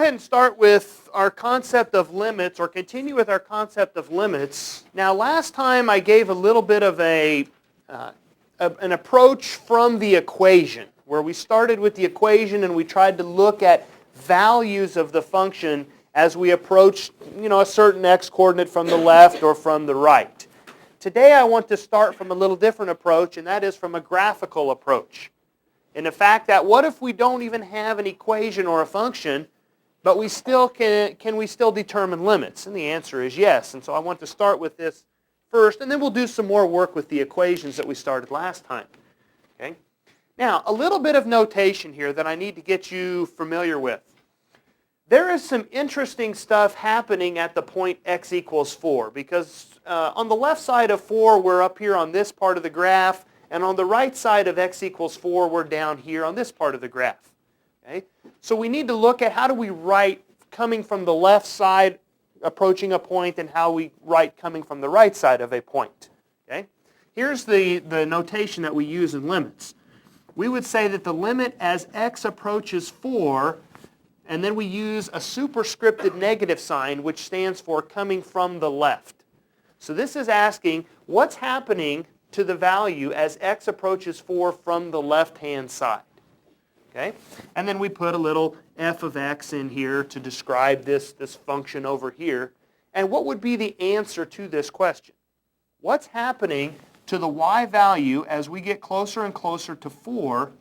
ahead and start with our concept of limits, or continue with our concept of limits. Now, last time I gave a little bit of an approach from the equation, where we started with the equation and we tried to look at values of the function as we approached, a certain x-coordinate from the left or from the right. Today I want to start from a little different approach, and that is from a graphical approach. And the fact that what if we don't even have an equation or a function, but we still can we still determine limits? And the answer is yes. And so I want to start with this first, and then we'll do some more work with the equations that we started last time. Okay? Now, a little bit of notation here that I need to get you familiar with. There is some interesting stuff happening at the point x equals 4, because on the left side of 4, we're up here on this part of the graph, and on the right side of x equals 4, we're down here on this part of the graph. Okay? So we need to look at how do we write coming from the left side approaching a point, and how we write coming from the right side of a point. Okay? Here's the notation that we use in limits. We would say that the limit as x approaches 4, and then we use a superscripted negative sign, which stands for coming from the left. So this is asking what's happening to the value as x approaches 4 from the left-hand side. Okay? And then we put a little f of x in here to describe this function over here. And what would be the answer to this question? What's happening to the y value as we get closer and closer to 4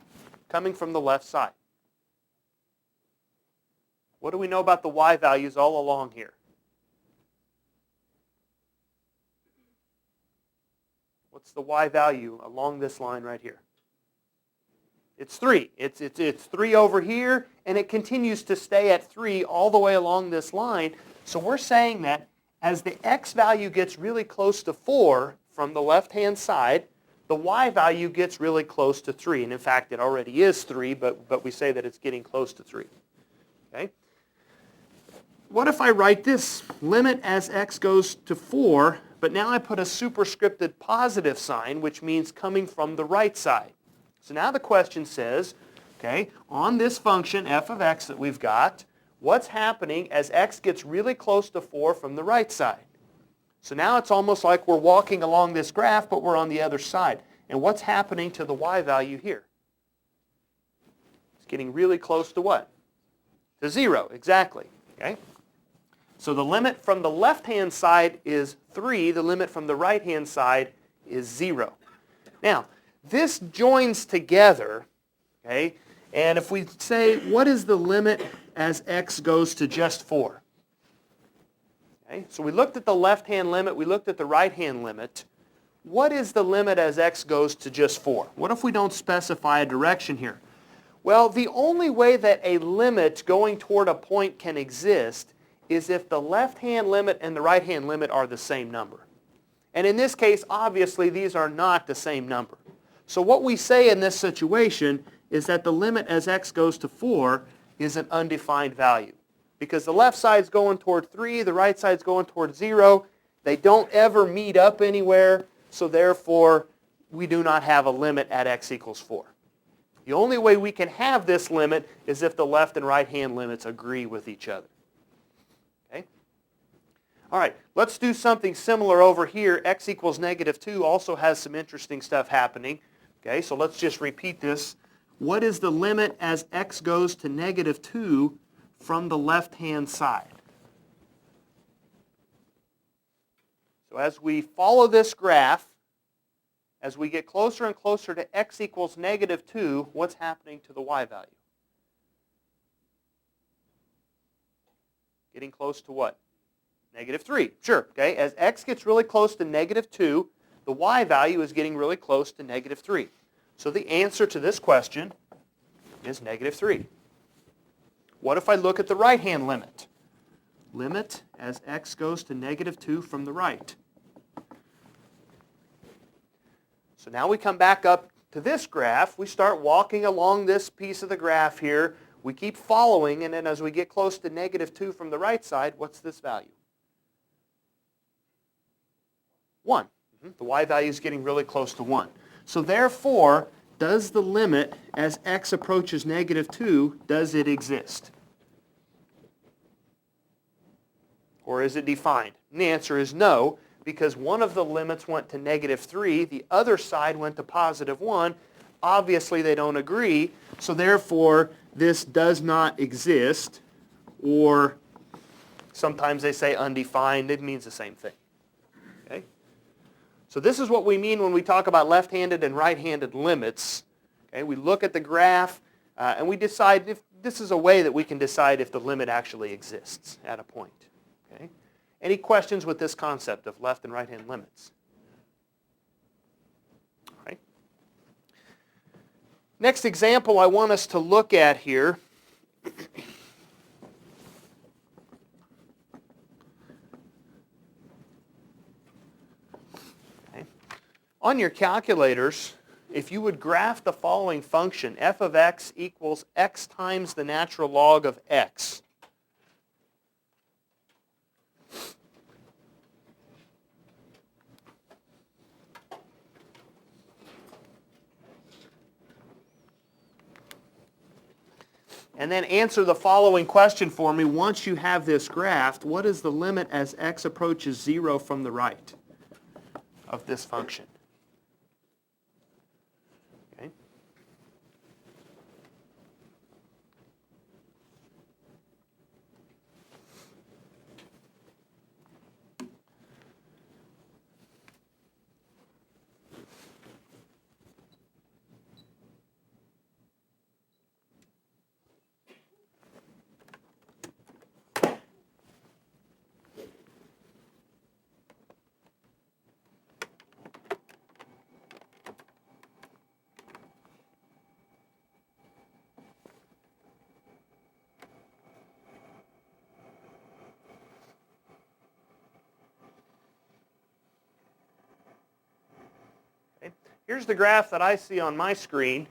coming from the left side? What do we know about the y values all along here? What's the y value along this line right here? It's 3. It's 3 over here, and it continues to stay at 3 all the way along this line. So we're saying that as the x value gets really close to 4 from the left-hand side, the y value gets really close to 3. And in fact, it already is 3, but we say that it's getting close to 3. Okay? What if I write this? Limit as x goes to 4, but now I put a superscripted positive sign, which means coming from the right side. So now the question says, okay, on this function f of x that we've got, what's happening as x gets really close to 4 from the right side? So now it's almost like we're walking along this graph, but we're on the other side. And what's happening to the y value here? It's getting really close to what? To 0, exactly. Okay? So the limit from the left-hand side is 3. The limit from the right-hand side is 0. Now, this joins together, okay? And if we say, what is the limit as x goes to just 4? Okay? So we looked at the left-hand limit. We looked at the right-hand limit. What is the limit as x goes to just 4? What if we don't specify a direction here? Well, the only way that a limit going toward a point can exist is if the left-hand limit and the right-hand limit are the same number. And in this case, obviously, these are not the same number. So what we say in this situation is that the limit as x goes to 4 is an undefined value. Because the left side's going toward 3, the right side's going toward 0. They don't ever meet up anywhere, so therefore, we do not have a limit at x equals 4. The only way we can have this limit is if the left and right-hand limits agree with each other. All right, let's do something similar over here. X equals negative 2 also has some interesting stuff happening. Okay, so let's just repeat this. What is the limit as x goes to negative 2 from the left-hand side? So as we follow this graph, as we get closer and closer to x equals negative 2, what's happening to the y value? Getting close to what? Negative 3, sure. Okay, as x gets really close to negative 2, the y value is getting really close to negative 3. So the answer to this question is negative 3. What if I look at the right-hand limit? Limit as x goes to negative 2 from the right. So now we come back up to this graph. We start walking along this piece of the graph here. We keep following, and then as we get close to negative 2 from the right side, what's this value? 1. The y value is getting really close to 1. So therefore, does the limit as x approaches negative 2, does it exist? Or is it defined? And the answer is no, because one of the limits went to -3, the other side went to +1. Obviously, they don't agree, so therefore, this does not exist, or sometimes they say undefined. It means the same thing. Okay? So this is what we mean when we talk about left-handed and right-handed limits. Okay? We look at the graph, and we decide if this is a way that we can decide if the limit actually exists at a point. Okay? Any questions with this concept of left and right-hand limits? All right. Next example I want us to look at here okay. On your calculators, if you would graph the following function, f of x equals x times the natural log of x. And then answer the following question for me. Once you have this graphed, what is the limit as x approaches 0 from the right of this function? Okay. Here's the graph that I see on my screen.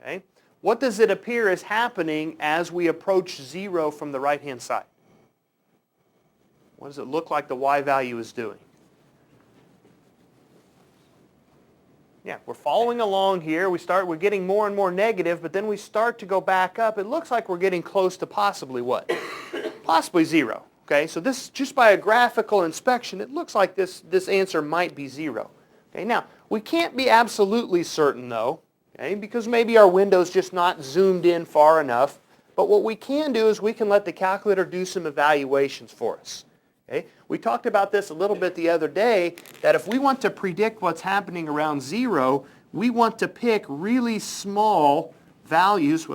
Okay. What does it appear is happening as we approach 0 from the right-hand side? What does it look like the y value is doing? Yeah, we're following along here. We're getting more and more negative, but then we start to go back up. It looks like we're getting close to possibly what? Possibly 0. Okay, so this, just by a graphical inspection, it looks like this answer might be 0. Okay, now, we can't be absolutely certain, though, okay, because maybe our window's just not zoomed in far enough. But what we can do is we can let the calculator do some evaluations for us. Okay? We talked about this a little bit the other day, that if we want to predict what's happening around 0, we want to pick really small values,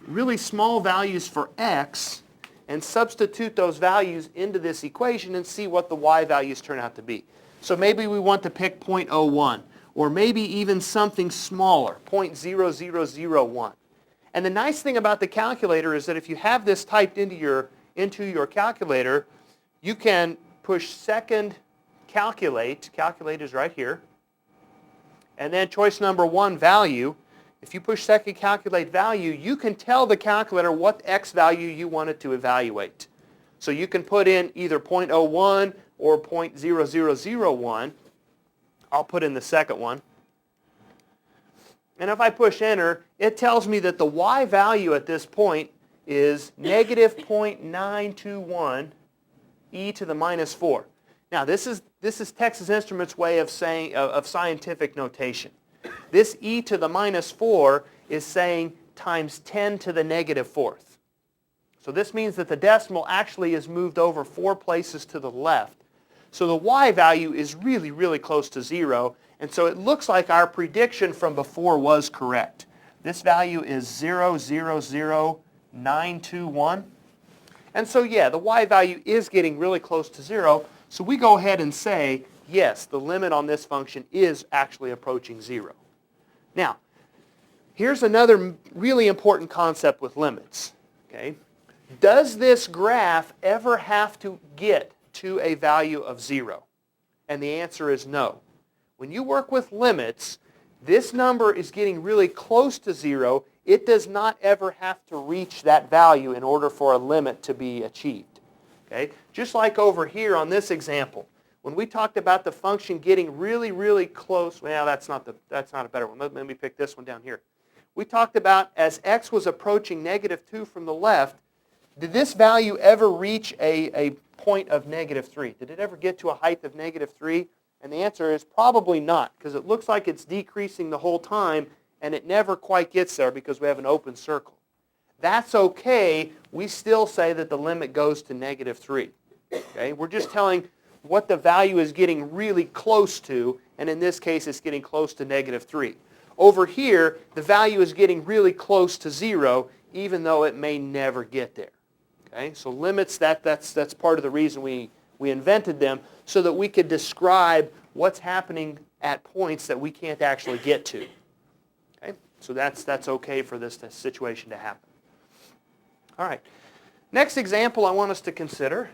really small values for x, and substitute those values into this equation and see what the y values turn out to be. So maybe we want to pick 0.01, or maybe even something smaller, 0.0001. And the nice thing about the calculator is that if you have this typed into your calculator, you can push second calculate is right here, and then choice number 1, value. If you push second calculate value, you can tell the calculator what x value you want it to evaluate. So you can put in either 0.01 or 0.0001. I'll put in the second one. And if I push enter, it tells me that the y value at this point is negative 0.921 e to the minus 4. Now this is Texas Instruments' way of saying of scientific notation. This e to the minus 4 is saying times 10 to the negative 4th. So this means that the decimal actually is moved over 4 places to the left. So the y value is really, really close to 0. And so it looks like our prediction from before was correct. This value is 0.000921. And so yeah, the y value is getting really close to 0. So we go ahead and say, yes, the limit on this function is actually approaching 0. Now, here's another really important concept with limits. Okay? Does this graph ever have to get to a value of 0? And the answer is no. When you work with limits, this number is getting really close to 0. It does not ever have to reach that value in order for a limit to be achieved. Okay? Just like over here on this example, when we talked about the function getting really, really close, well, that's not a better one. Let me pick this one down here. We talked about as x was approaching negative 2 from the left, did this value ever reach a point of negative 3? Did it ever get to a height of negative 3? And the answer is probably not, because it looks like it's decreasing the whole time, and it never quite gets there because we have an open circle. That's okay. We still say that the limit goes to negative 3. Okay? We're just telling what the value is getting really close to, and in this case it's getting close to negative 3. Over here, the value is getting really close to 0, even though it may never get there. Okay? So limits, that's part of the reason we invented them, so that we could describe what's happening at points that we can't actually get to. Okay? So that's okay for this situation to happen. All right. Next example I want us to consider.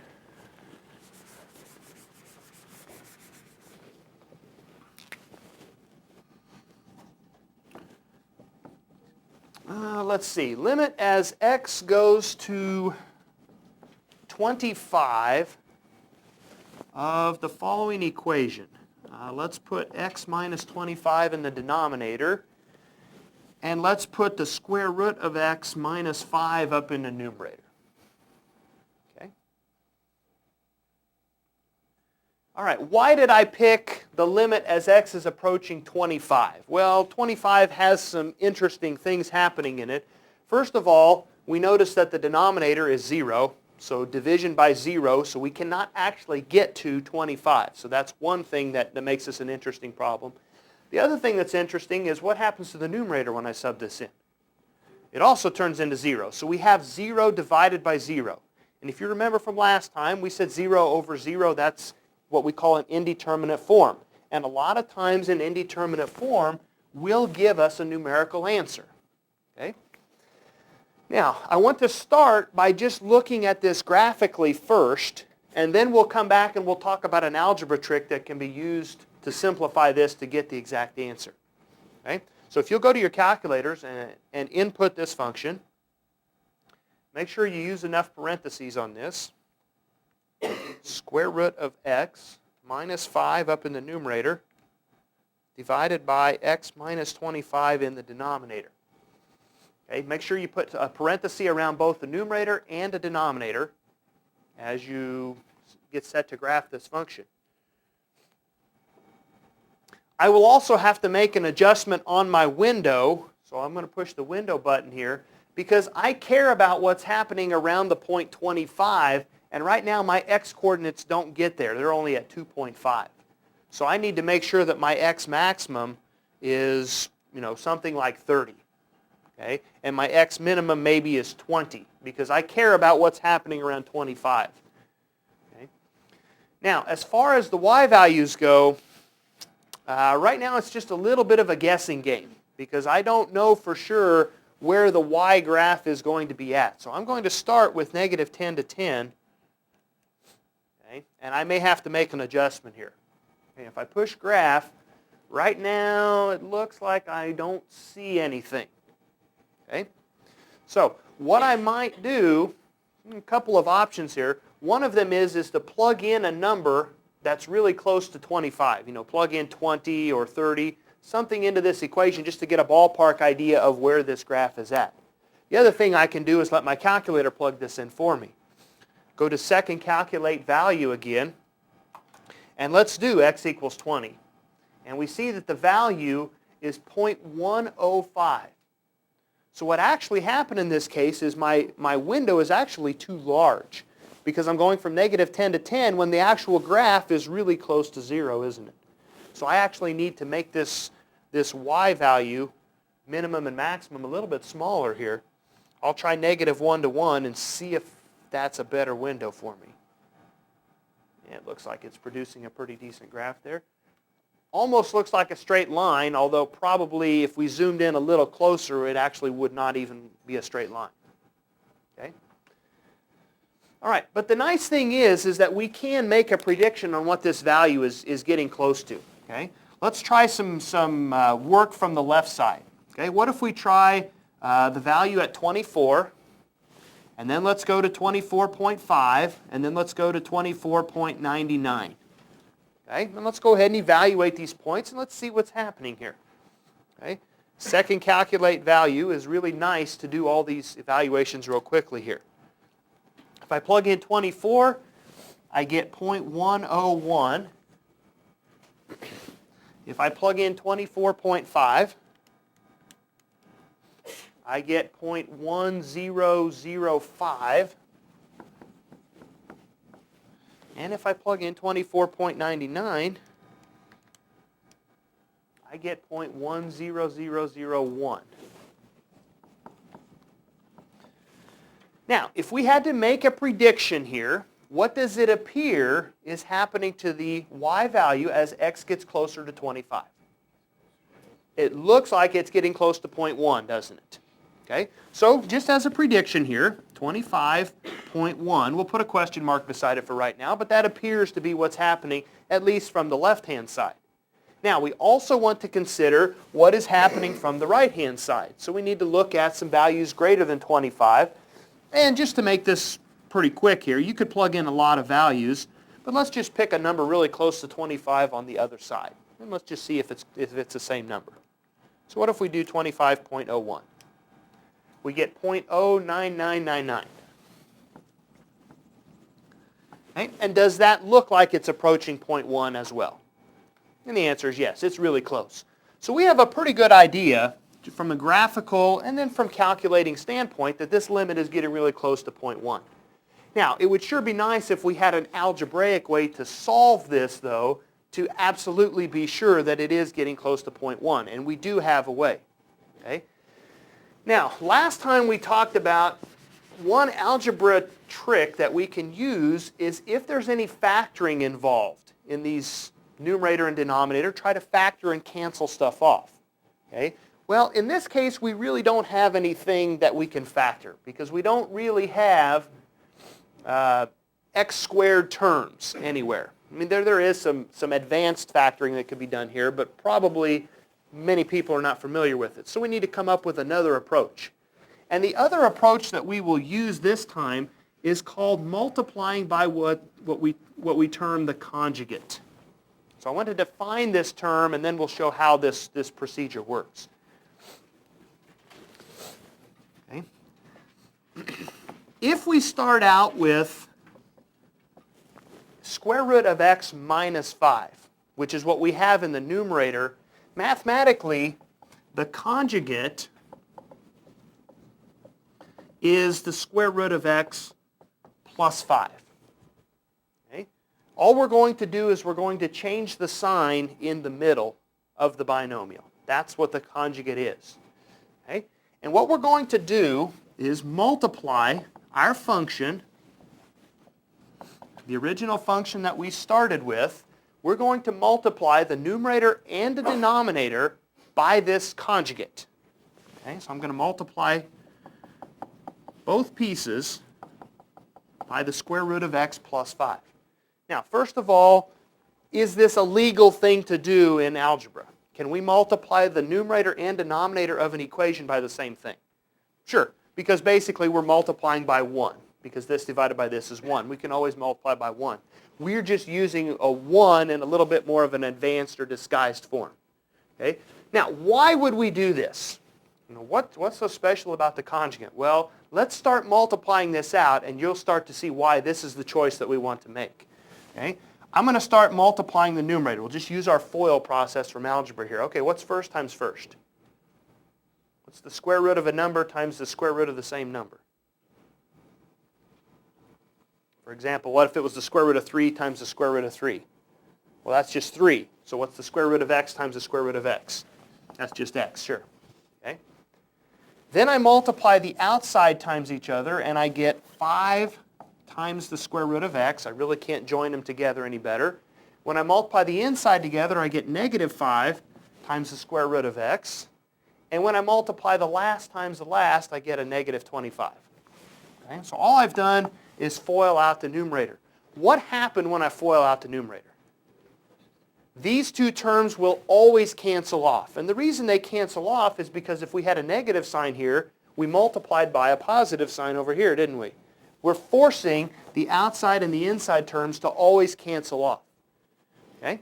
Let's see. Limit as x goes to 25 of the following equation. Let's put x minus 25 in the denominator, and let's put the square root of x minus 5 up in the numerator. Okay? All right, why did I pick the limit as x is approaching 25? Well, 25 has some interesting things happening in it. First of all, we notice that the denominator is 0. So division by 0, so we cannot actually get to 25. So that's one thing that makes this an interesting problem. The other thing that's interesting is what happens to the numerator when I sub this in. It also turns into 0. So we have 0 divided by 0. And if you remember from last time, we said 0 over 0, that's what we call an indeterminate form. And a lot of times an indeterminate form will give us a numerical answer. Okay? Now, I want to start by just looking at this graphically first, and then we'll come back and we'll talk about an algebra trick that can be used to simplify this to get the exact answer. Okay? So if you'll go to your calculators and input this function, make sure you use enough parentheses on this. Square root of x minus 5 up in the numerator divided by x minus 25 in the denominator. Okay, make sure you put a parenthesis around both the numerator and the denominator as you get set to graph this function. I will also have to make an adjustment on my window, so I'm going to push the window button here, because I care about what's happening around the point 25, and right now my x-coordinates don't get there. They're only at 2.5. So I need to make sure that my x maximum is, something like 30. Okay? And my x minimum maybe is 20, because I care about what's happening around 25. Okay? Now, as far as the y values go, right now it's just a little bit of a guessing game, because I don't know for sure where the y graph is going to be at. So I'm going to start with negative 10 to 10, okay? And I may have to make an adjustment here. Okay, if I push graph, right now it looks like I don't see anything. Okay? So what I might do, a couple of options here. One of them is to plug in a number that's really close to 25. Plug in 20 or 30, something into this equation just to get a ballpark idea of where this graph is at. The other thing I can do is let my calculator plug this in for me. Go to second calculate value again, and let's do x equals 20. And we see that the value is 0.105. So what actually happened in this case is my window is actually too large, because I'm going from negative 10 to 10 when the actual graph is really close to 0, isn't it? So I actually need to make this y value, minimum and maximum, a little bit smaller here. I'll try negative 1 to 1 and see if that's a better window for me. Yeah, it looks like it's producing a pretty decent graph there. Almost looks like a straight line, although probably if we zoomed in a little closer, it actually would not even be a straight line. Okay? All right, but the nice thing is that we can make a prediction on what this value is getting close to. Okay? Let's try some work from the left side. Okay? What if we try the value at 24, and then let's go to 24.5, and then let's go to 24.99. Okay, and let's go ahead and evaluate these points, and let's see what's happening here. Okay, second calculate value is really nice to do all these evaluations real quickly here. If I plug in 24, I get 0.101. If I plug in 24.5, I get 0.1005. And if I plug in 24.99, I get 0.10001. Now, if we had to make a prediction here, what does it appear is happening to the y value as x gets closer to 25? It looks like it's getting close to 0.1, doesn't it? Okay, so just as a prediction here, 25.1, we'll put a question mark beside it for right now, but that appears to be what's happening, at least from the left-hand side. Now, we also want to consider what is happening from the right-hand side. So we need to look at some values greater than 25. And just to make this pretty quick here, you could plug in a lot of values, but let's just pick a number really close to 25 on the other side. And let's just see if it's the same number. So what if we do 25.01? We get 0.09999. Okay? And does that look like it's approaching 0.1 as well? And the answer is yes, it's really close. So we have a pretty good idea from a graphical and then from calculating standpoint that this limit is getting really close to 0.1. Now, it would sure be nice if we had an algebraic way to solve this, though, to absolutely be sure that it is getting close to 0.1, and we do have a way. Okay? Now, last time we talked about one algebra trick that we can use is if there's any factoring involved in these numerator and denominator, try to factor and cancel stuff off. Okay? Well, in this case, we really don't have anything that we can factor because we don't really have x squared terms anywhere. I mean, there is some advanced factoring that could be done here, but probably many people are not familiar with it. So we need to come up with another approach. And the other approach that we will use this time is called multiplying by what we term the conjugate. So I want to define this term, and then we'll show how this procedure works. Okay. If we start out with square root of x minus 5, which is what we have in the numerator, mathematically, the conjugate is the square root of x plus 5. Okay? All we're going to do is we're going to change the sign in the middle of the binomial. That's what the conjugate is. Okay? And what we're going to do is multiply our function, the original function that we started with, we're going to multiply the numerator and the denominator by this conjugate. Okay, so I'm going to multiply both pieces by the square root of x plus 5. Now, first of all, is this a legal thing to do in algebra? Can we multiply the numerator and denominator of an equation by the same thing? Sure, because basically we're multiplying by 1. Because this divided by this is 1. We can always multiply by 1. We're just using a 1 in a little bit more of an advanced or disguised form. Okay? Now, why would we do this? You know, what's so special about the conjugate? Well, let's start multiplying this out, and you'll start to see why this is the choice that we want to make. Okay? I'm going to start multiplying the numerator. We'll just use our FOIL process from algebra here. Okay, what's first times first? What's the square root of a number times the square root of the same number? For example, what if it was the square root of 3 times the square root of 3? Well, that's just 3. So what's the square root of x times the square root of x? That's just x, sure. Okay. Then I multiply the outside times each other, and I get 5 times the square root of x. I really can't join them together any better. When I multiply the inside together, I get negative 5 times the square root of x. And when I multiply the last times the last, I get a negative 25. Okay. So all I've done is FOIL out the numerator. What happened when I FOIL out the numerator? These two terms will always cancel off. And the reason they cancel off is because if we had a negative sign here, we multiplied by a positive sign over here, didn't we? We're forcing the outside and the inside terms to always cancel off. Okay?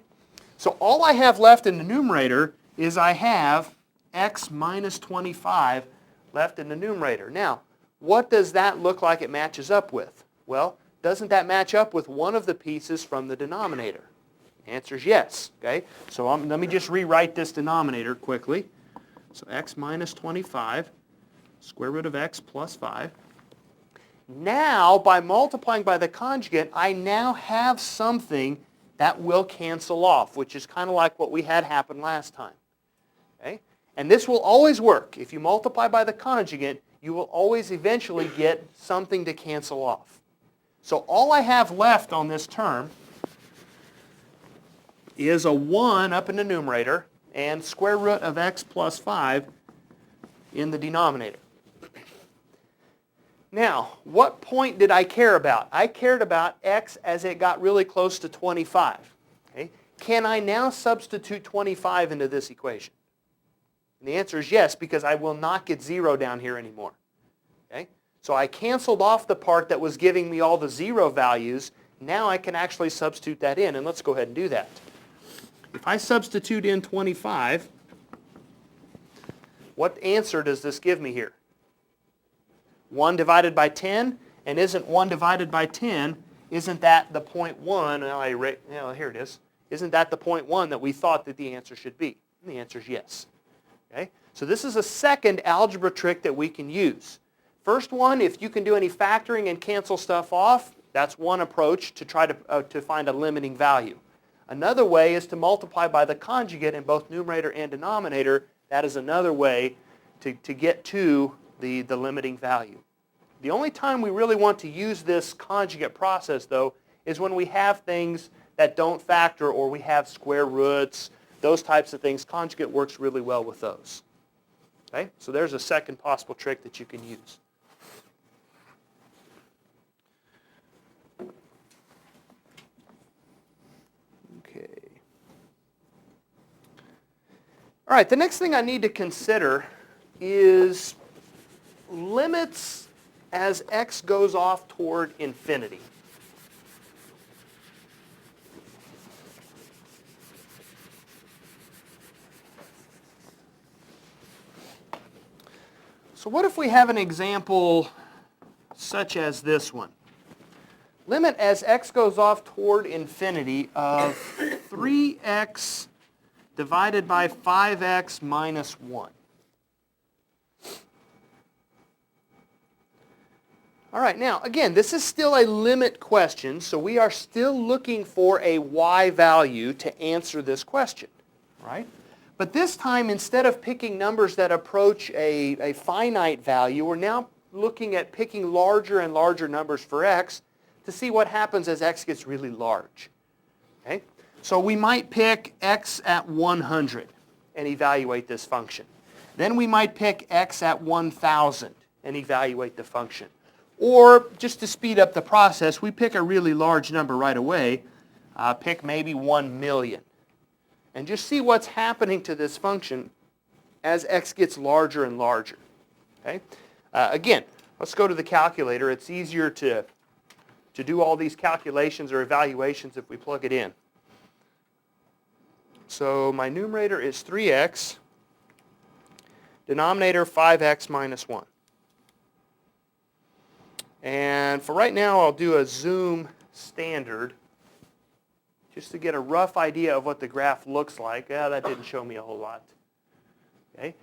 So all I have left in the numerator is I have x minus 25 left in the numerator. Now, what does that look like it matches up with? Well, doesn't that match up with one of the pieces from the denominator? The answer is yes. Okay? So let me just rewrite this denominator quickly. So x minus 25, square root of x plus 5. Now, by multiplying by the conjugate, I now have something that will cancel off, which is kind of like what we had happen last time. Okay? And this will always work. If you multiply by the conjugate, you will always eventually get something to cancel off. So all I have left on this term is a 1 up in the numerator and square root of x plus 5 in the denominator. Now, what point did I care about? I cared about x as it got really close to 25. Okay? Can I now substitute 25 into this equation? And the answer is yes, because I will not get 0 down here anymore. Okay? So I canceled off the part that was giving me all the 0 values. Now I can actually substitute that in, and let's go ahead and do that. If I substitute in 25, what answer does this give me here? 1 divided by 10, and isn't 1 divided by 10, isn't that the 0.1? Here it is. Isn't that the 0.1 that we thought that the answer should be? And the answer is yes. Okay? So this is a second algebra trick that we can use. First one, if you can do any factoring and cancel stuff off, that's one approach to try to find a limiting value. Another way is to multiply by the conjugate in both numerator and denominator. That is another way to get to the limiting value. The only time we really want to use this conjugate process, though, is when we have things that don't factor or we have square roots, those types of things. Conjugate works really well with those. Okay? So there's a second possible trick that you can use. Okay. All right, the next thing I need to consider is limits as x goes off toward infinity. So what if we have an example such as this one? Limit as x goes off toward infinity of 3x divided by 5x minus 1. All right, now, again, this is still a limit question, so we are still looking for a y value to answer this question, right? But this time, instead of picking numbers that approach a finite value, we're now looking at picking larger and larger numbers for x to see what happens as x gets really large. Okay? So we might pick x at 100 and evaluate this function. Then we might pick x at 1,000 and evaluate the function. Or, just to speed up the process, we pick a really large number right away, pick maybe 1 million. And just see what's happening to this function as x gets larger and larger. Okay? Again, let's go to the calculator. It's easier to do all these calculations or evaluations if we plug it in. So my numerator is 3x, denominator 5x minus 1. And for right now, I'll do a zoom standard just to get a rough idea of what the graph looks like. That didn't show me a whole lot. Okay.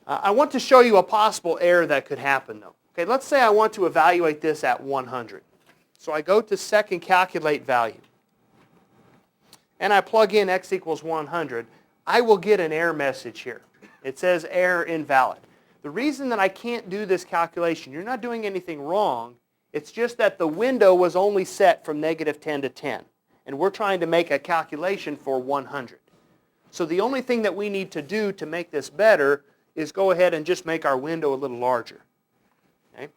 I want to show you a possible error that could happen, though. Okay, let's say I want to evaluate this at 100. So I go to second calculate value. And I plug in x equals 100. I will get an error message here. It says error invalid. The reason that I can't do this calculation, you're not doing anything wrong. It's just that the window was only set from -10 to 10. And we're trying to make a calculation for 100. So the only thing that we need to do to make this better is go ahead and just make our window a little larger. Okay?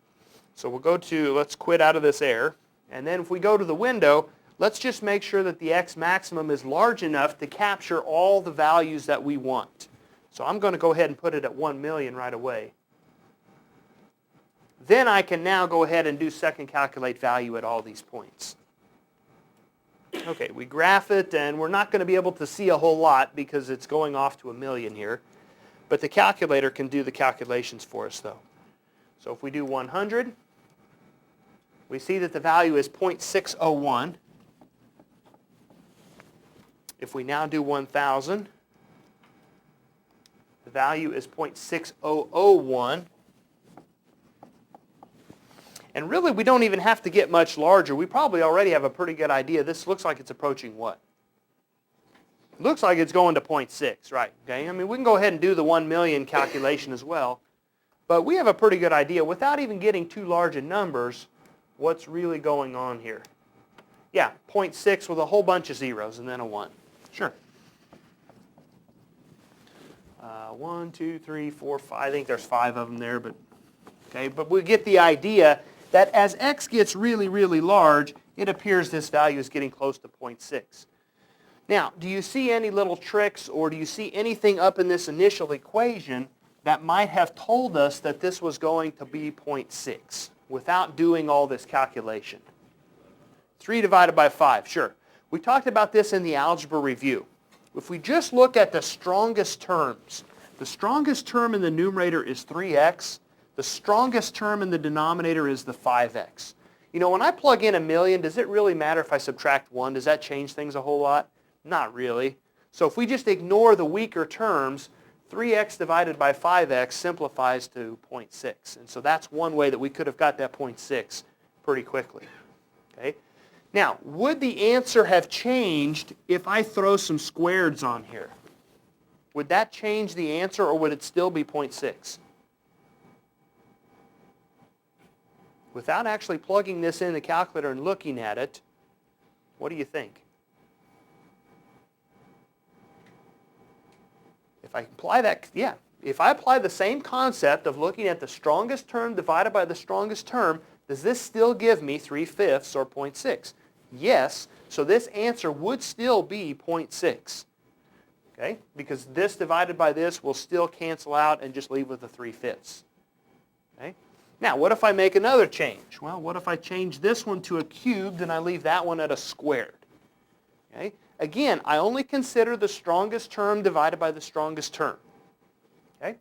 So we'll go to, let's quit out of this error. And then if we go to the window, let's just make sure that the x maximum is large enough to capture all the values that we want. So I'm going to go ahead and put it at 1 million right away. Then I can now go ahead and do second calculate value at all these points. Okay, we graph it, and we're not going to be able to see a whole lot because it's going off to 1 million here. But the calculator can do the calculations for us, though. So if we do 100, We see that the value is 0.601. If we now do 1,000, the value is 0.6001. And really, we don't even have to get much larger. We probably already have a pretty good idea. This looks like it's approaching what? It looks like it's going to 0.6, right? Okay. I mean, we can go ahead and do the 1 million calculation as well. But we have a pretty good idea, without even getting too large in numbers, what's really going on here. Yeah, 0.6 with a whole bunch of zeros and then a 1. Sure. 1, 2, 3, 4, 5. I think there's 5 of them there, but okay. But we get the idea that as x gets really, really large, it appears this value is getting close to 0.6. Now, do you see any little tricks, or do you see anything up in this initial equation that might have told us that this was going to be 0.6 without doing all this calculation? 3 divided by 5, sure. We talked about this in the algebra review. If we just look at the strongest terms, the strongest term in the numerator is 3x. The strongest term in the denominator is the 5x. You know, when I plug in a million, does it really matter if I subtract 1? Does that change things a whole lot? Not really. So if we just ignore the weaker terms, 3x divided by 5x simplifies to 0.6. And so that's one way that we could have got that 0.6 pretty quickly. Okay? Now, would the answer have changed if I throw some squareds on here? Would that change the answer, or would it still be 0.6? Without actually plugging this in the calculator and looking at it, what do you think? If I apply that, yeah, if I apply the same concept of looking at the strongest term divided by the strongest term, does this still give me 3/5 or 0.6? Yes, so this answer would still be 0.6. Okay, because this divided by this will still cancel out and just leave with the 3/5. Okay. Now, what if I make another change? Well, what if I change this one to a cubed and I leave that one at a squared? Okay. Again, I only consider the strongest term divided by the strongest term. Okay.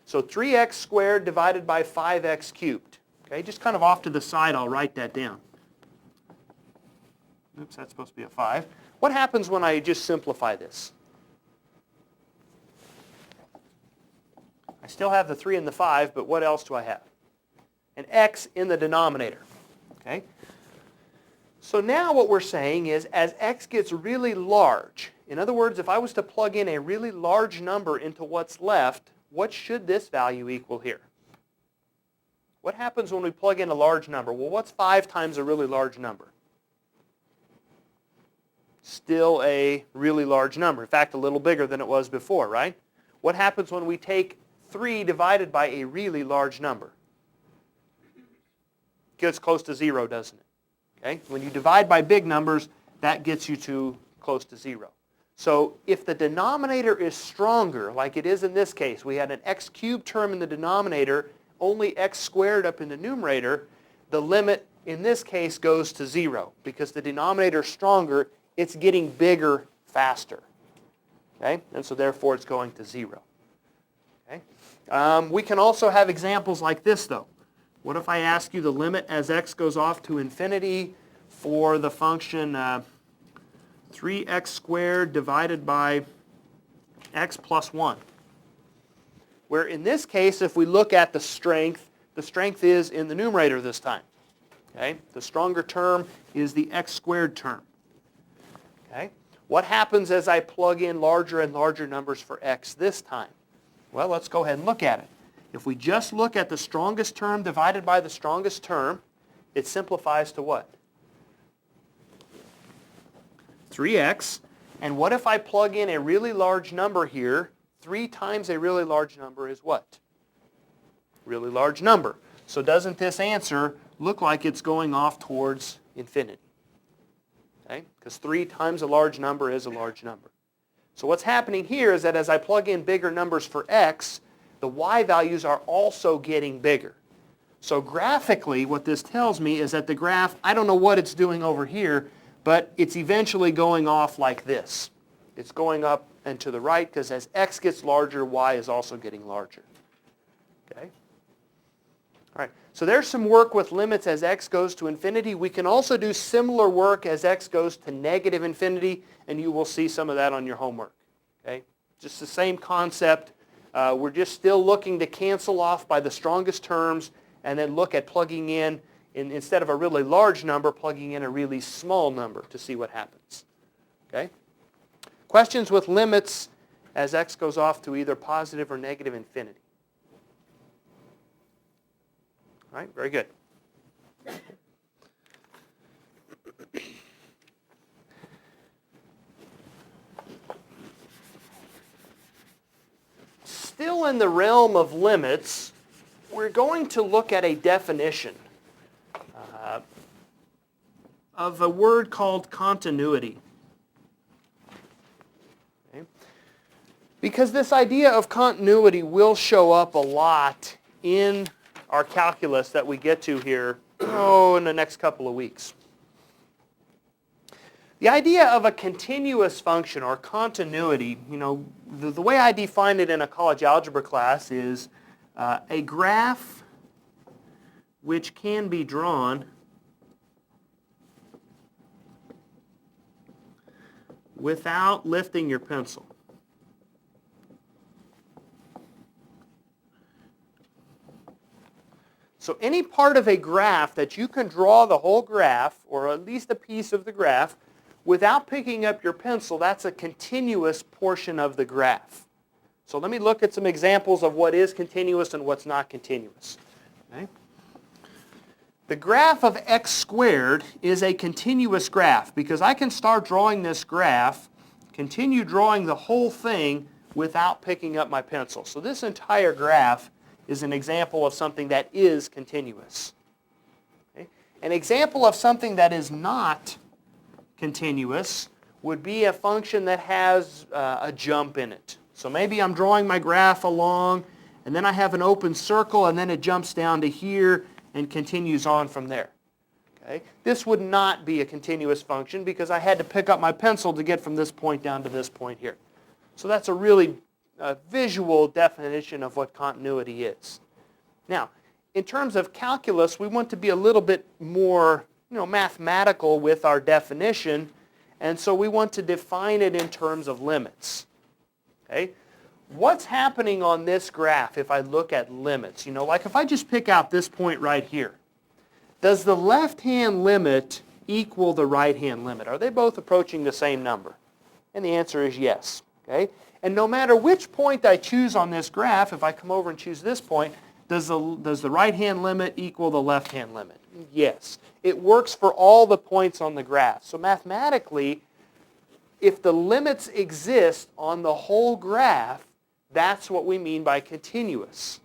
So 3x squared divided by 5x cubed. Okay, just kind of off to the side, I'll write that down. Oops, that's supposed to be a 5. What happens when I just simplify this? I still have the 3 and the 5, but what else do I have? An x in the denominator. Okay? So now what we're saying is, as x gets really large, in other words, if I was to plug in a really large number into what's left, what should this value equal here? What happens when we plug in a large number? Well, what's 5 times a really large number? Still a really large number. In fact, a little bigger than it was before, right? What happens when we take 3 divided by a really large number? Gets close to 0, doesn't it? Okay? When you divide by big numbers, that gets you to close to 0. So if the denominator is stronger, like it is in this case, we had an x cubed term in the denominator, only x squared up in the numerator, the limit in this case goes to 0. Because the denominator is stronger, it's getting bigger faster. Okay? And so therefore it's going to 0. Okay? We can also have examples like this, though. What if I ask you the limit as x goes off to infinity for the function 3x squared divided by x plus 1? Where in this case, if we look at the strength is in the numerator this time. Okay? The stronger term is the x squared term. Okay? What happens as I plug in larger and larger numbers for x this time? Well, let's go ahead and look at it. If we just look at the strongest term divided by the strongest term, it simplifies to what? 3x. And what if I plug in a really large number here? 3 times a really large number is what? Really large number. So doesn't this answer look like it's going off towards infinity? Okay? Because 3 times a large number is a large number. So what's happening here is that as I plug in bigger numbers for x, the y values are also getting bigger. So graphically, what this tells me is that the graph, I don't know what it's doing over here, but it's eventually going off like this. It's going up and to the right, because as x gets larger, y is also getting larger. Okay? All right. So there's some work with limits as x goes to infinity. We can also do similar work as x goes to negative infinity, and you will see some of that on your homework. Okay? Just the same concept. We're just still looking to cancel off by the strongest terms and then look at plugging in, instead of a really large number, plugging in a really small number to see what happens. Okay? Questions with limits as x goes off to either positive or negative infinity? All right, very good. Still in the realm of limits, we're going to look at a definition of a word called continuity. Okay? Because this idea of continuity will show up a lot in our calculus that we get to here in the next couple of weeks. The idea of a continuous function or continuity, the way I define it in a college algebra class is a graph which can be drawn without lifting your pencil. So any part of a graph that you can draw the whole graph, or at least a piece of the graph, without picking up your pencil, that's a continuous portion of the graph. So let me look at some examples of what is continuous and what's not continuous. Okay? The graph of x squared is a continuous graph because I can start drawing this graph, continue drawing the whole thing without picking up my pencil. So this entire graph is an example of something that is continuous. Okay? An example of something that is not continuous would be a function that has a jump in it. So maybe I'm drawing my graph along, and then I have an open circle, and then it jumps down to here and continues on from there. Okay? This would not be a continuous function because I had to pick up my pencil to get from this point down to this point here. So that's a really visual definition of what continuity is. Now, in terms of calculus, we want to be a little bit more mathematical with our definition, and so we want to define it in terms of limits. Okay? What's happening on this graph if I look at limits? Like if I just pick out this point right here, does the left-hand limit equal the right-hand limit? Are they both approaching the same number? And the answer is yes. Okay? And no matter which point I choose on this graph, if I come over and choose this point, does the right-hand limit equal the left-hand limit? Yes. It works for all the points on the graph. So mathematically, if the limits exist on the whole graph, that's what we mean by continuous.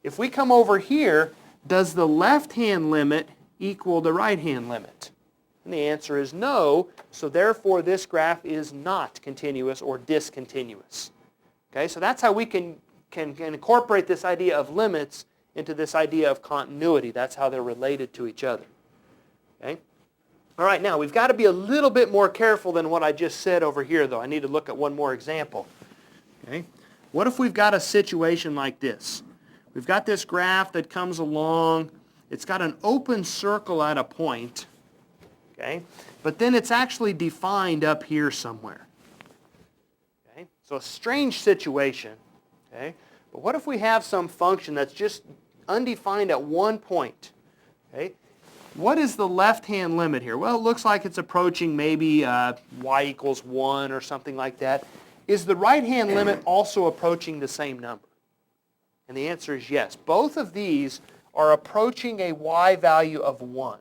If we come over here, does the left-hand limit equal the right-hand limit? And the answer is no, so therefore this graph is not continuous or discontinuous. Okay, so that's how we can incorporate this idea of limits into this idea of continuity. That's how they're related to each other. Okay? All right, now we've got to be a little bit more careful than what I just said over here, though. I need to look at one more example. Okay? What if we've got a situation like this? We've got this graph that comes along. It's got an open circle at a point. Okay? But then it's actually defined up here somewhere. Okay? So a strange situation. Okay? But what if we have some function that's just undefined at one point? Okay? What is the left-hand limit here? Well, it looks like it's approaching maybe y equals 1 or something like that. Is the right-hand limit also approaching the same number? And the answer is yes. Both of these are approaching a y value of 1.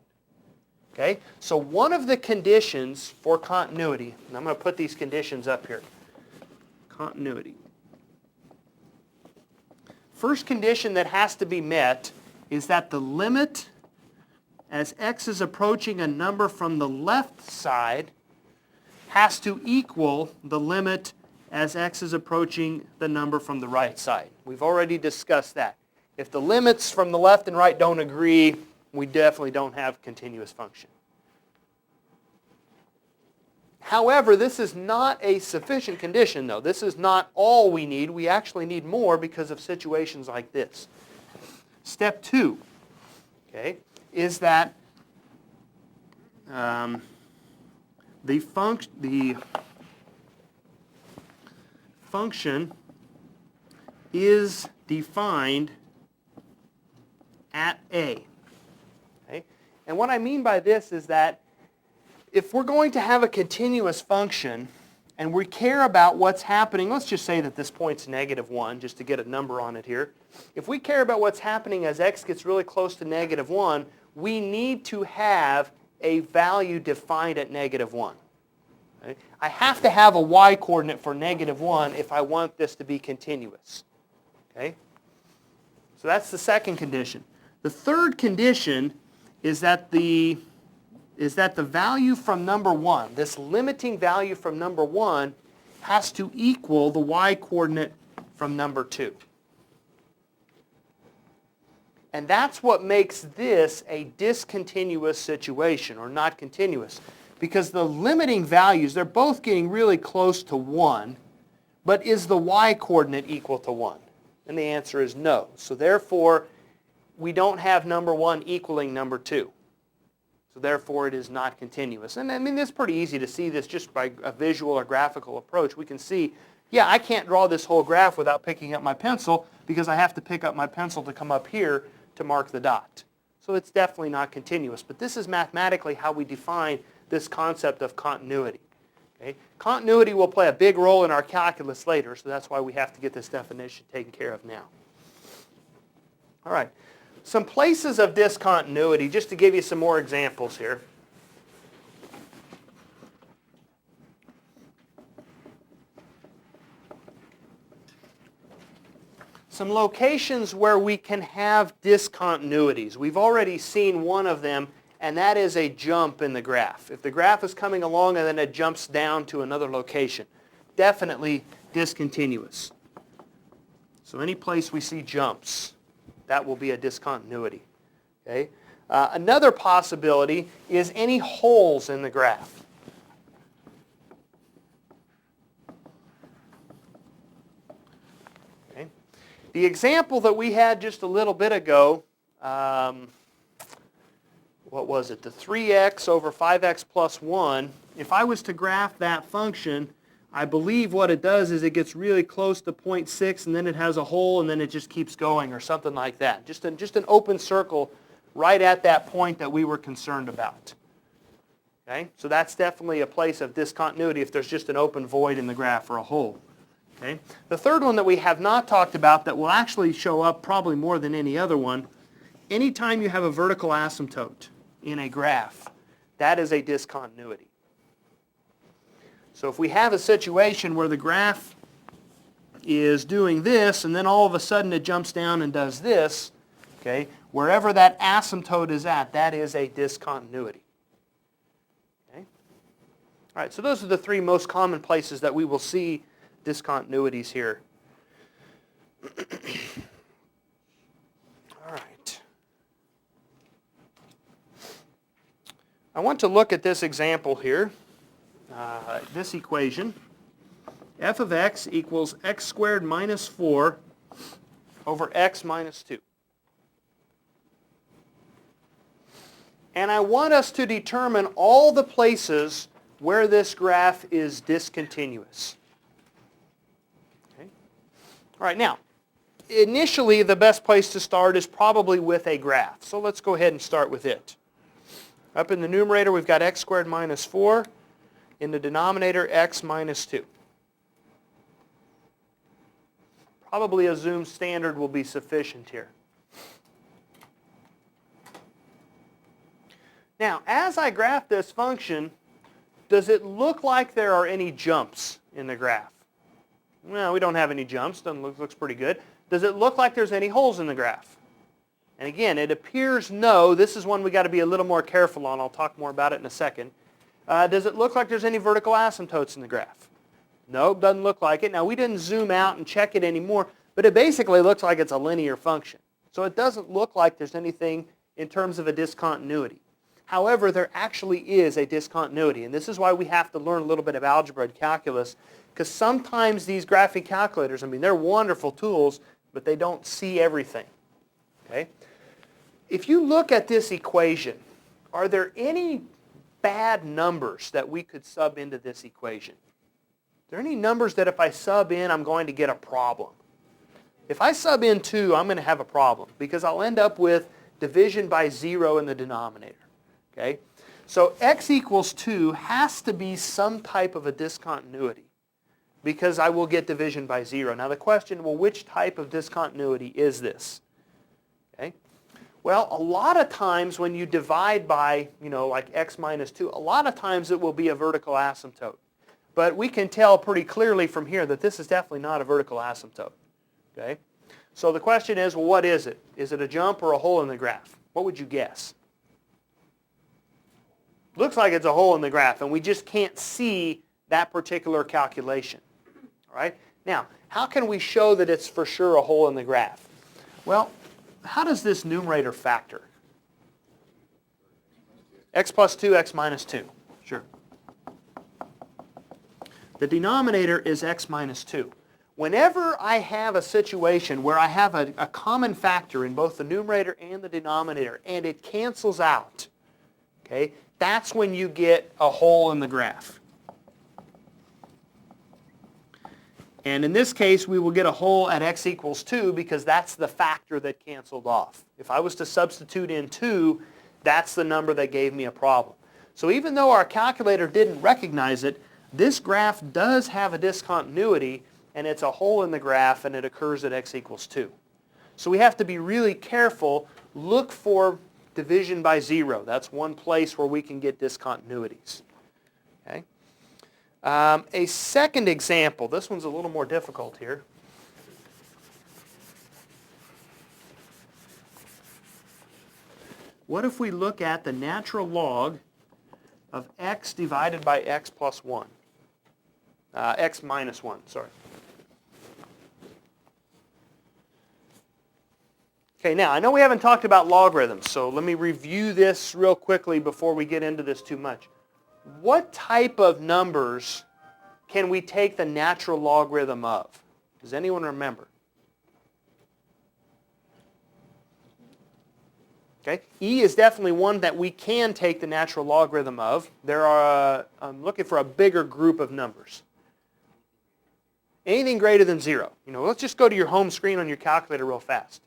Okay? So one of the conditions for continuity, and I'm going to put these conditions up here. Continuity. First condition that has to be met is that the limit as x is approaching a number from the left side has to equal the limit as x is approaching the number from the right side. We've already discussed that. If the limits from the left and right don't agree, we definitely don't have a continuous function. However, this is not a sufficient condition, though. This is not all we need. We actually need more because of situations like this. Step 2. okay, is that the function is defined at A. Okay? And what I mean by this is that if we're going to have a continuous function and we care about what's happening, let's just say that this point's -1, just to get a number on it here. If we care about what's happening as x gets really close to -1, we need to have a value defined at -1. Okay? I have to have a y-coordinate for -1 if I want this to be continuous. Okay? So that's the second condition. The third condition is that the value from number 1, this limiting value from number 1, has to equal the y-coordinate from number 2. And that's what makes this a discontinuous situation, or not continuous. Because the limiting values, they're both getting really close to 1, but is the y-coordinate equal to 1? And the answer is no. So therefore, we don't have number 1 equaling number 2. So therefore, it is not continuous. And I mean, it's pretty easy to see this just by a visual or graphical approach. We can see, yeah, I can't draw this whole graph without picking up my pencil because I have to pick up my pencil to come up here to mark the dot. So it's definitely not continuous. But this is mathematically how we define this concept of continuity. Okay? Continuity will play a big role in our calculus later, so that's why we have to get this definition taken care of now. All right. Some places of discontinuity, just to give you some more examples here. Some locations where we can have discontinuities. We've already seen one of them, and that is a jump in the graph. If the graph is coming along and then it jumps down to another location, definitely discontinuous. So any place we see jumps, that will be a discontinuity. Okay? Another possibility is any holes in the graph. Okay? The example that we had just a little bit ago, what was it? The 3x over 5x plus 1. If I was to graph that function, I believe what it does is it gets really close to 0.6 and then it has a hole and then it just keeps going or something like that. Just an open circle right at that point that we were concerned about. Okay? So that's definitely a place of discontinuity if there's just an open void in the graph or a hole. Okay? The third one that we have not talked about that will actually show up probably more than any other one, anytime you have a vertical asymptote in a graph, that is a discontinuity. So if we have a situation where the graph is doing this and then all of a sudden it jumps down and does this, okay, wherever that asymptote is at, that is a discontinuity. Okay? All right, so those are the three most common places that we will see discontinuities here. All right. I want to look at this example here. This equation, f of x equals x squared minus 4 over x minus 2. And I want us to determine all the places where this graph is discontinuous. Okay? All right, now, initially the best place to start is probably with a graph. So let's go ahead and start with it. Up in the numerator we've got x squared minus 4. In the denominator, x minus 2. Probably a zoom standard will be sufficient here. Now, as I graph this function, does it look like there are any jumps in the graph? Well, we don't have any jumps. Looks pretty good. Does it look like there's any holes in the graph? And again, it appears no. This is one we got to be a little more careful on. I'll talk more about it in a second. Does it look like there's any vertical asymptotes in the graph? No, doesn't look like it. Now, we didn't zoom out and check it anymore, but it basically looks like it's a linear function. So it doesn't look like there's anything in terms of a discontinuity. However, there actually is a discontinuity, and this is why we have to learn a little bit of algebra and calculus, because sometimes these graphing calculators, I mean, they're wonderful tools, but they don't see everything. Okay? if you look at this equation, are there any bad numbers that we could sub into this equation? Are there any numbers that if I sub in, I'm going to get a problem? If I sub in 2, I'm going to have a problem because I'll end up with division by 0 in the denominator. Okay? So x equals 2 has to be some type of a discontinuity because I will get division by 0. Now the question, well, which type of discontinuity is this? Okay? Well, a lot of times when you divide by, like x minus 2, a lot of times it will be a vertical asymptote. But we can tell pretty clearly from here that this is definitely not a vertical asymptote. Okay? So the question is, well, what is it? Is it a jump or a hole in the graph? What would you guess? Looks like it's a hole in the graph, and we just can't see that particular calculation. All right? Now, how can we show that it's for sure a hole in the graph? Well, how does this numerator factor? X plus 2, x minus 2. Sure. The denominator is x minus 2. Whenever I have a situation where I have a common factor in both the numerator and the denominator, and it cancels out, okay, that's when you get a hole in the graph. And in this case, we will get a hole at x equals 2 because that's the factor that canceled off. If I was to substitute in 2, that's the number that gave me a problem. So even though our calculator didn't recognize it, this graph does have a discontinuity, and it's a hole in the graph, and it occurs at x equals 2. So we have to be really careful. Look for division by 0. That's one place where we can get discontinuities. Okay? A second example. This one's a little more difficult here. What if we look at the natural log of x divided by x plus 1? X minus 1, sorry. Okay, now I know we haven't talked about logarithms, so let me review this real quickly before we get into this too much. What type of numbers can we take the natural logarithm of? Does anyone remember? Okay, e is definitely one that we can take the natural logarithm of. I'm looking for a bigger group of numbers. Anything greater than 0. Let's just go to your home screen on your calculator real fast.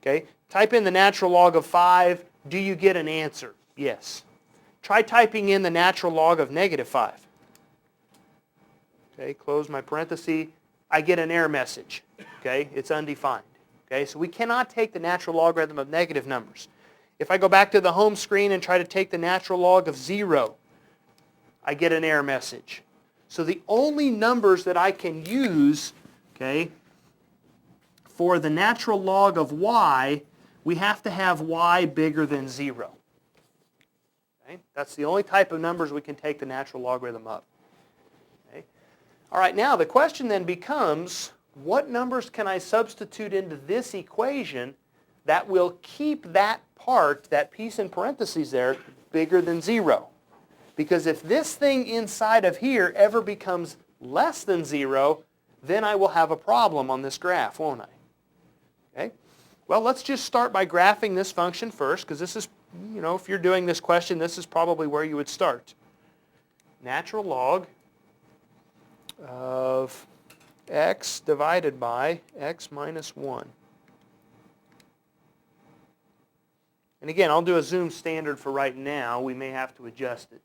Okay, type in the natural log of 5. Do you get an answer? Yes. Try typing in the natural log of negative 5. Okay, close my parenthesis. I get an error message. Okay, it's undefined. Okay, so we cannot take the natural logarithm of negative numbers. If I go back to the home screen and try to take the natural log of 0, I get an error message. So the only numbers that I can use, okay, for the natural log of y, we have to have y bigger than 0. Okay? That's the only type of numbers we can take the natural logarithm of. Okay? All right, now the question then becomes, what numbers can I substitute into this equation that will keep that part, that piece in parentheses there, bigger than 0? Because if this thing inside of here ever becomes less than 0, then I will have a problem on this graph, won't I? Okay? Well, let's just start by graphing this function first, because this is, if you're doing this question, this is probably where you would start. Natural log of x divided by x minus 1. And again, I'll do a zoom standard for right now. We may have to adjust it.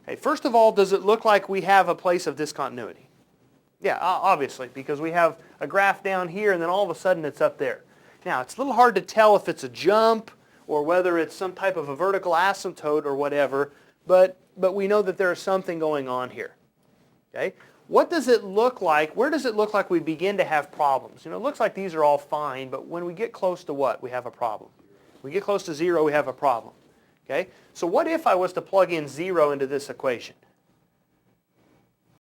Okay, first of all, does it look like we have a place of discontinuity? Yeah, obviously, because we have a graph down here and then all of a sudden it's up there. Now, it's a little hard to tell if it's a jump or whether it's some type of a vertical asymptote or whatever, but we know that there is something going on here. Okay? What does it look like? Where does it look like we begin to have problems? It looks like these are all fine, but when we get close to what? We have a problem. When we get close to 0, we have a problem. Okay? So what if I was to plug in 0 into this equation?